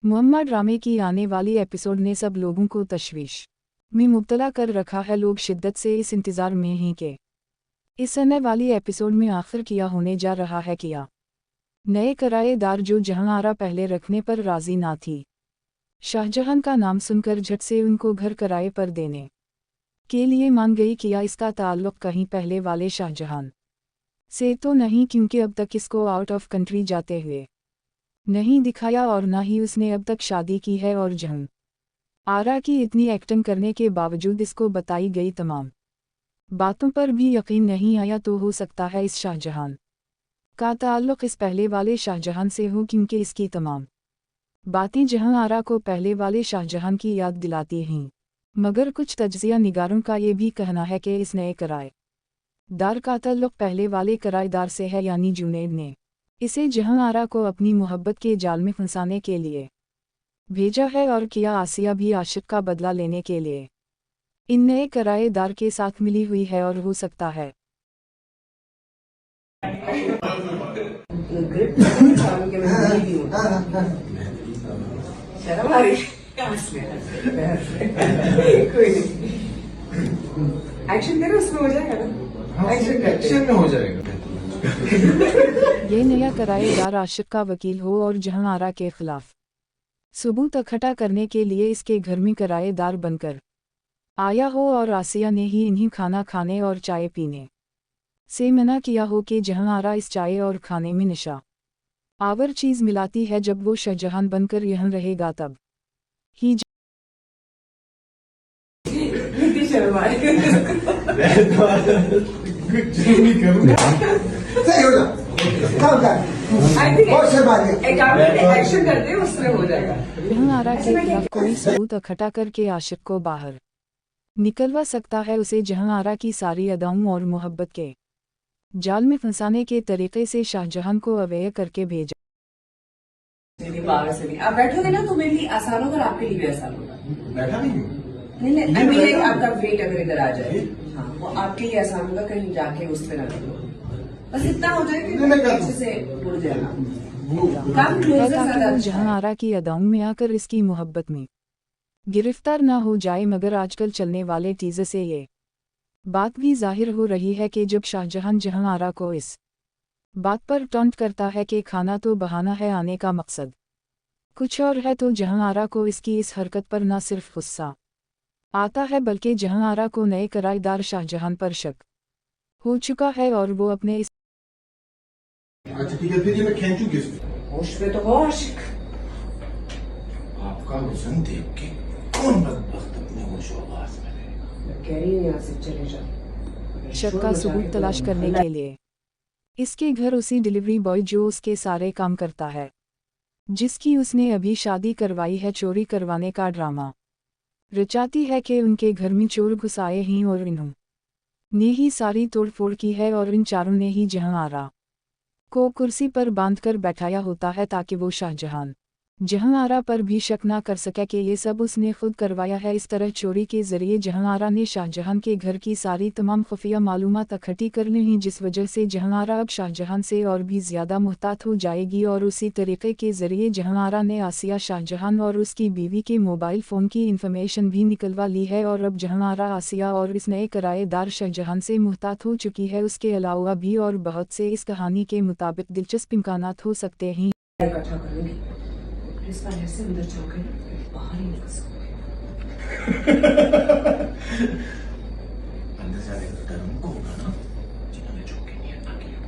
मुअम्मा ड्रामे की आने वाली एपिसोड ने सब लोगों को तशवीश में मुब्तला कर रखा है। लोग शिद्दत से इस इंतज़ार में हैं कि इस आने वाली एपिसोड में आखिर क्या होने जा रहा है। क्या नए किराएदार जो जहां आरा पहले रखने पर राज़ी ना थी, शाहजहां का नाम सुनकर झट से उनको घर किराए पर देने के लिए मान गई। किया इसका ताल्लुक़ कहीं पहले वाले शाहजहां से तो नहीं, क्योंकि अब तक इसको आउट ऑफ कंट्री जाते हुए नहीं दिखाया और ना ही उसने अब तक शादी की है। और जहां आरा की इतनी एक्टिंग करने के बावजूद इसको बताई गई तमाम बातों पर भी यकीन नहीं आया। तो हो सकता है इस शाहजहां का ताल्लुक़ इस पहले वाले शाहजहां से हो, क्योंकि इसकी तमाम बातें जहां आरा को पहले वाले शाहजहां की याद दिलाती हैं। मगर कुछ तज्ज़िया निगारों का ये भी कहना है कि इस नए किराएदार का ताल्लुक़ पहले वाले किराएदार से है, यानी जुनैद ने इसे जहां आरा को अपनी मोहब्बत के जाल में फंसाने के लिए भेजा है। और किया आसिया भी आशिक का बदला लेने के लिए इन नए किराएदार के साथ मिली हुई है। और हो सकता है एक्शन करो, उसमें हो जाएगा ना। एक्शन में हो जाएगा। ये नया किराएदार आशिक का वकील हो और जहां आरा के खिलाफ सबूत इकट्ठा करने के लिए इसके घर में किराएदार बनकर आया हो। और आसिया ने ही इन्हीं खाना खाने और चाय पीने से मना किया हो कि जहां आरा इस चाय और खाने में नशा आवर चीज़ मिलाती है। जब वो शाहजहां बनकर यहाँ रहेगा तब ही एक्शन करते हैं, उसमें हो जाएगा। जहां आरा के खिलाफ कोई सबूत इकट्ठा करके आशिक को बाहर निकलवा सकता है। उसे जहां आरा की सारी अदाओं और मोहब्बत के जाल में फंसाने के तरीके से शाहजहां को अवेयर करके भेजा। आप बैठोगे ना तो मेरे लिए आसान होगा और आपके लिए भी आसान होगा। बैठा नहीं हूँ। नहीं, आपका वेट अगर इधर आ जाए, हाँ, वो आपके लिए आसान होगा। कहीं जाके उस पर ना लगो, बस इतना हो जाए कि अच्छे से उड़ जाना। काम क्लोजर ताकि ज्यादा वो अच्छा जहां है। आरा की अदाओं में आकर इसकी मोहब्बत में गिरफ्तार ना हो जाए। मगर आजकल चलने वाले टीज़र से ये बात भी जाहिर हो रही है कि जब शाहजहां जहां आरा को इस बात पर टॉन्ट करता है कि खाना तो बहाना है, आने का मकसद कुछ और है, तो जहां आरा को इसकी इस हरकत पर न सिर्फ गुस्सा आता है बल्कि जहां आरा को नए किराएदार शाहजहां पर शक हो चुका है। और वो अपने इस अच्छा ठीक है, फिर ये मैं खींचू किसको? होश में तो हो आशिक। आपका हुस्न देख के कौन बदबख्त अपने होश और आवाज में रहेगा? कह रही हूँ यहाँ से चले जाओ। शक का सबूत तलाश करने के लिए इसके घर उसी डिलीवरी बॉय जो उसके सारे काम करता है, जिसकी उसने अभी शादी करवाई है, चोरी करवाने का ड्रामा रचाती है कि उनके घर में चोर घुस आए हैं और इन्होंने ही सारी तोड़फोड़ की है। और इन चारों ने ही जहां आरा को कुर्सी पर बांधकर बैठाया होता है ताकि वो शाहजहां जहां आरा पर भी शक ना कर सके कि ये सब उसने खुद करवाया है। इस तरह चोरी के जरिए जहां आरा ने शाहजहां के घर की सारी तमाम खुफिया मालूमात इकट्ठी कर ली हैं, जिस वजह से जहां आरा अब शाहजहां से और भी ज़्यादा मुहतात हो जाएगी। और उसी तरीके के जरिए जहां आरा ने आसिया, शाहजहां और उसकी बीवी के मोबाइल फ़ोन की इंफॉर्मेशन भी निकलवा ली है। और अब जहां आरा आसिया और इस नए किराएदार शाहजहां से मुहतात हो चुकी है। उसके अलावा भी और बहुत से इस कहानी के मुताबिक दिलचस्प इम्कानात हो सकते हैं। इकट्ठा करूंगी, इस बार ऐसे अंदर जाओगे ना, बाहर ही निकल सकोगे। अंदर जाने का डर उनको होगा ना जिन्होंने झोंके नहीं हटा किया।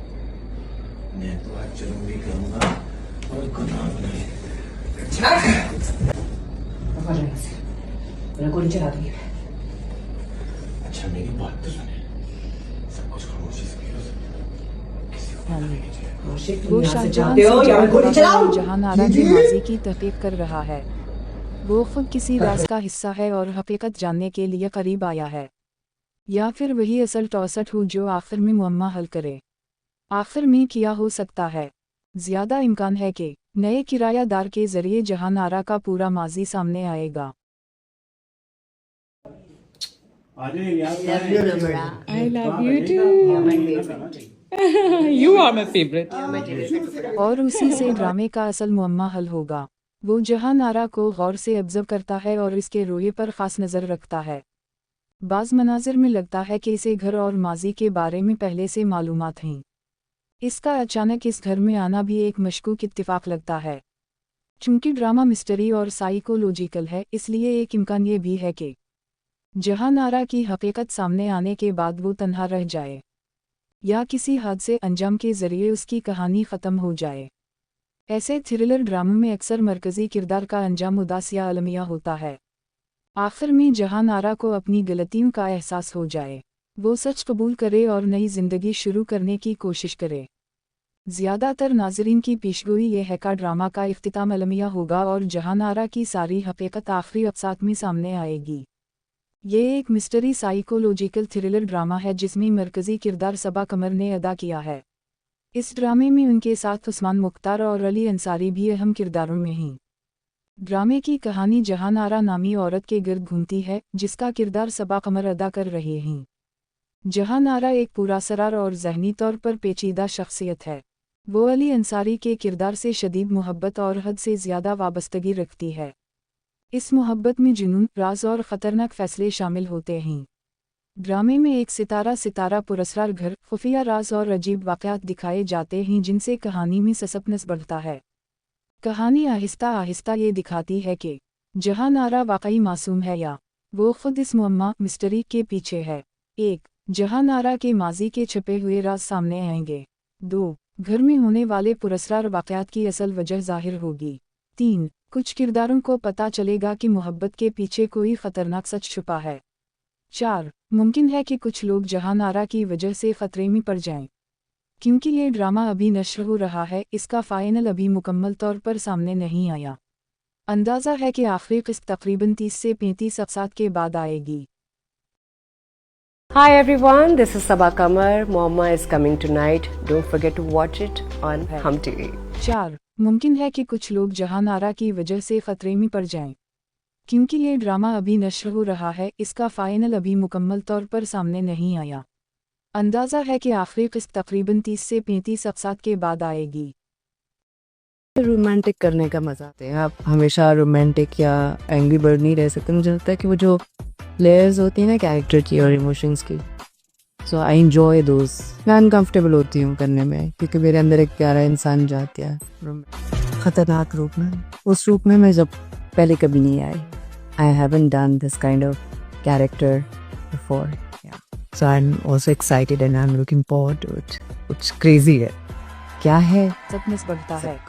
मैं तो आज चलूंगी करूंगा और गुनाह नहीं। मैं गोली चला दूंगी। अच्छा मेरी बात तो सुने, सब कुछ खामोशी से किया किसी को पता नहीं चाहिए। आशिक, वो तुम यहाँ से शाहजहां जाते हो से या गोली चलाओ। जहां आरा के माजी की तहकीक कर रहा है। वो खुद किसी राज का हिस्सा है और हकीकत जानने के लिए करीब आया है, या फिर वही असल टौसट हो जो आखिर में मुअम्मा हल करे। आखिर में क्या हो सकता है? ज़्यादा इम्कान है कि नए किरायादार के जरिए जहां आरा का पूरा माजी सामने आएगा। I love you too. You are my favorite. और उसी से ड्रामे का असल मुअम्मा हल होगा। वो जहां नारा को गौर से ऑब्जर्व करता है और इसके रोये पर ख़ास नज़र रखता है। बाज़ मनाजिर में लगता है कि इसे घर और माजी के बारे में पहले से मालूमात हैं। इसका अचानक इस घर में आना भी एक मशकूक इत्तिफाक लगता है। चूंकि ड्रामा मिस्टरी और साइकोलॉजिकल है, इसलिए एक इम्कान ये भी है कि जहां नारा की हकीकत सामने आने के बाद वो तन्हा रह जाए या किसी हादसे अंजाम के ज़रिए उसकी कहानी ख़त्म हो जाए। ऐसे थ्रिलर ड्रामों में अक्सर मरकज़ी किरदार का अंजाम उदास या अलमिया होता है। आखिर में जहां नारा को अपनी गलतियों का एहसास हो जाए, वो सच कबूल करे और नई ज़िंदगी शुरू करने की कोशिश करे। ज़्यादातर नाज़रीन की पेशगोई ये है कि ड्रामा का इख्तिताम अलमिया होगा और जहां नारा की सारी हकीकत आखिरी एपिसोड में सामने आएगी। ये एक मिस्टरी साइकोलॉजिकल थ्रिलर ड्रामा है जिसमें मरकज़ी किरदार सबा कमर ने अदा किया है। इस ड्रामे में उनके साथ उस्मान मुख्तार और अली अंसारी भी अहम किरदारों में हैं। ड्रामे की कहानी जहां नारा नामी औरत के गिर्द घूमती है, जिसका किरदार सबा कमर अदा कर रहे हैं। जहां नारा एक पुरअसरार और ज़हनी तौर पर पेचीदा शख्सियत है। वो अली अंसारी के किरदार से शदीद मोहब्बत और हद से ज़्यादा वाबस्तगी रखती है। इस मोहब्बत में जुनून, राज और ख़तरनाक फ़ैसले शामिल होते हैं। ड्रामे में एक सितारा पुरस्कार घर, खुफिया राज और अजीब वाक़यात दिखाए जाते हैं जिनसे कहानी में सस्पेंस बढ़ता है। कहानी आहिस्ता आहिस्ता ये दिखाती है कि जहां नारा वाकई मासूम है या वो खुद इस मुअम्मा मिस्टरी के पीछे है। 1. जहां नारा के माजी के छुपे हुए राज सामने आएंगे। 2. घर में होने वाले पुरस्कार वाक़यात की असल वजह ज़ाहिर होगी। 3. कुछ किरदारों को पता चलेगा कि मोहब्बत के पीछे कोई ख़तरनाक सच छुपा है। 4. मुमकिन है कि कुछ लोग जहां नारा की वजह से ख़तरे में पड़ जाएं। क्योंकि ये ड्रामा अभी नश्र हो रहा है, इसका फ़ाइनल अभी मुकम्मल तौर पर सामने नहीं आया। अंदाज़ा है कि आखिरी क़िस्त तकरीबन 30 से 35 एपिसोड के बाद आएगी। Hi everyone, this is Sabah Kamar. Momma is coming tonight. Don't forget to watch it on Hum TV. 4. मुमकिन है कि कुछ लोग जहां नारा की वजह से ख़तरे में पड़ जाएं। क्योंकि ये ड्रामा अभी नश्र हो रहा है, इसका फ़ाइनल अभी मुकम्मल तौर पर सामने नहीं आया। अंदाज़ा है कि आखिरी क़िस्त तकरीबन 30 से 35 एपिसोड के बाद आएगी। रोमांटिक करने का मजा आता है। आप हमेशा रोमांटिक या एंग्री बर्ड नहीं रह सकते। मुझे लगता है कि वो जो लेयर्स होती हैं ना कैरेक्टर की और इमोशंस की, सो आई एंजॉय दोज। मैं अनकंफर्टेबल होती हूँ करने में, क्योंकि मेरे अंदर एक प्यारा इंसान जाती है खतरनाक रूप में। उस रूप में मैं जब पहले कभी नहीं आई। I haven't done this kind of character before, so I am also excited and I am looking forward to it. कुछ क्रेजी है। क्या है? सस्पेंस बढ़ता है।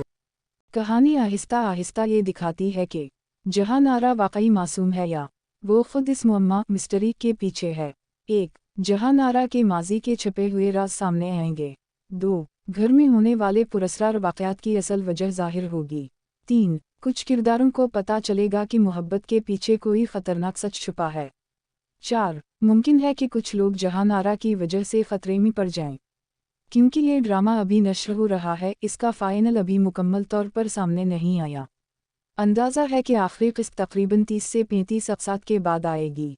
कहानी आहिस्ता आहिस्ता ये दिखाती है कि जहां नारा वाकई मासूम है या वो खुद इस मुअम्मा मिस्टरी के पीछे है। 1. जहां नारा के माजी के छुपे हुए राज सामने आएंगे। 2. घर में होने वाले पुरस्कार वाक़यात की असल वजह ज़ाहिर होगी। 3. कुछ किरदारों को पता चलेगा कि मोहब्बत के पीछे कोई ख़तरनाक सच छुपा है। 4. मुमकिन है कि कुछ लोग जहां नारा की वजह से ख़तरे में पड़ जाएं। क्योंकि ये ड्रामा अभी नश्र हो रहा है, इसका फ़ाइनल अभी मुकम्मल तौर पर सामने नहीं आया। अंदाज़ा है कि आखिरी क़िस्त तकरीबन 30 से 35 एपिसोड के बाद आएगी।